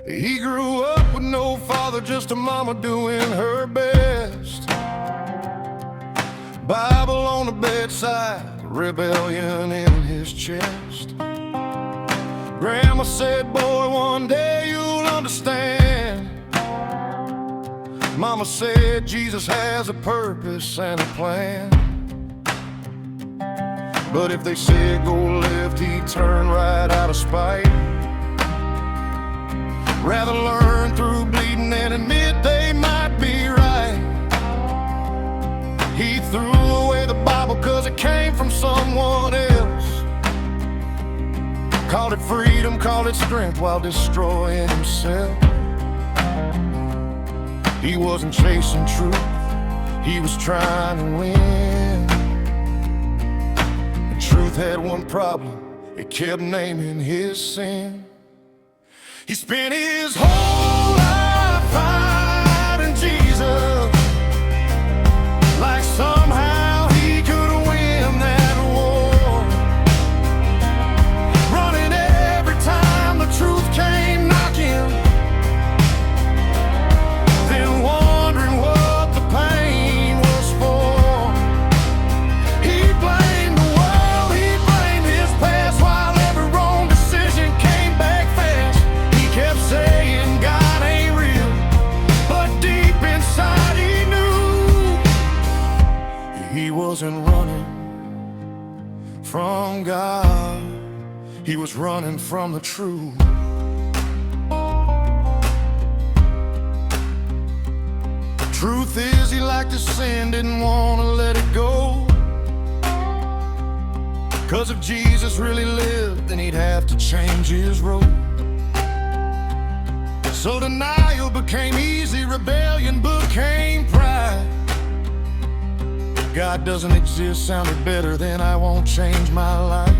He grew up with no father, just a mama doing her best. Bible on the bedside, rebellion in his chest. Grandma said, boy, one day you'll understand. Mama said, Jesus has a purpose and a plan. But if they said go left, he'd turn right out of spite. Rather learn through bleeding than admit they might be right. He threw away the Bible cause it came from someone else. Called it freedom, called it strength while destroying himself. He wasn't chasing truth, he was trying to win. The truth had one problem, it kept naming his sin. He spent his whole life fighting Jesus, like somehow he could win that war. Running every time the truth came knocking, then wondering what the pain was for. He blamed the world, he blamed his past, while every wrong decision came back fast. He kept saying God ain't real, but deep inside he knew he wasn't running from God, he was running from the truth. Truth is, he liked his sin, didn't want to let it go. Cause if Jesus really lived, then he'd have to change his road. So denial became easy, rebellion became pride. God doesn't exist sounded better than I won't change my life.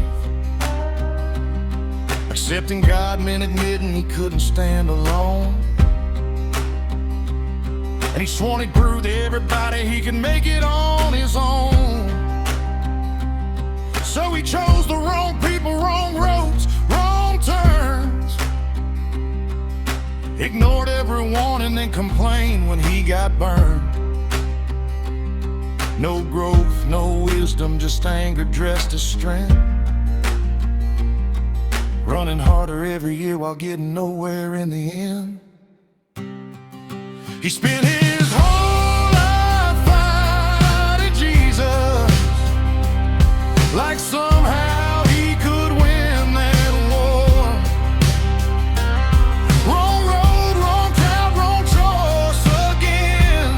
Accepting God meant admitting he couldn't stand alone. And he swore he'd prove to everybody he could make it on his own. So he chose the wrong people, wrong roads, wrong turns. Ignored everyone and then complained when he got burned. No growth, no wisdom, just anger dressed as strength. Running harder every year while getting nowhere in the end. He spent his whole life fighting Jesus, like somehow he could win that war. Wrong road, wrong crowd, wrong choice again.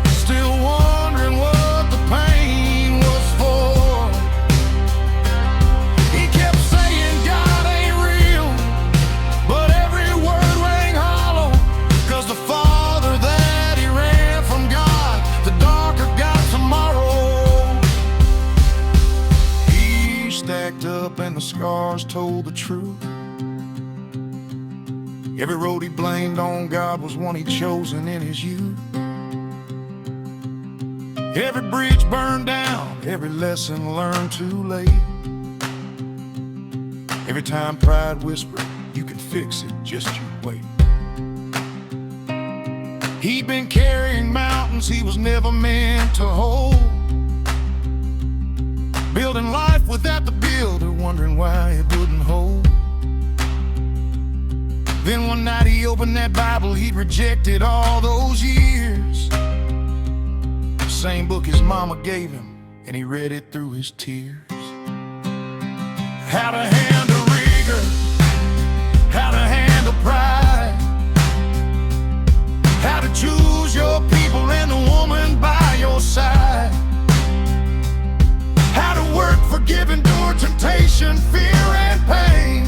Still wondering what the pain was for. He kept saying God ain't real, but every word rang hollow. Cause the farther that he ran from God, the darker got tomorrow. He stacked up and the scars told the truth. Every road he blamed on God was one he'd chosen in his youth. Every bridge burned down, every lesson learned too late. Every time pride whispered, you can fix it, just you wait. He'd been carrying mountains he was never meant to hold. Building life without the builder, wondering why it wouldn't hold. Then one night he opened that Bible he'd rejected all those years. Same book his mama gave him, and he read it through his tears. How to handle rigor, how to handle pride, how to choose your people and the woman by your side, how to work, forgive, endure temptation, fear and pain,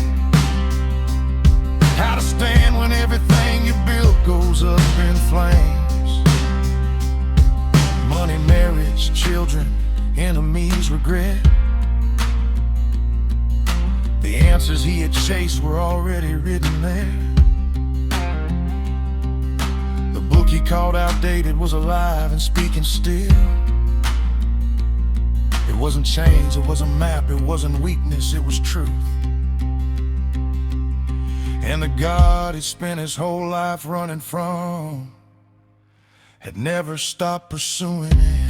how to stand when everything you built goes up in flames. Money, marriage, children, enemies, regret. The answers he had chased were already written there. The book he called outdated was alive and speaking still. It wasn't change, it wasn't map, it wasn't weakness, it was truth. And the God he spent his whole life running from had never stopped pursuing it.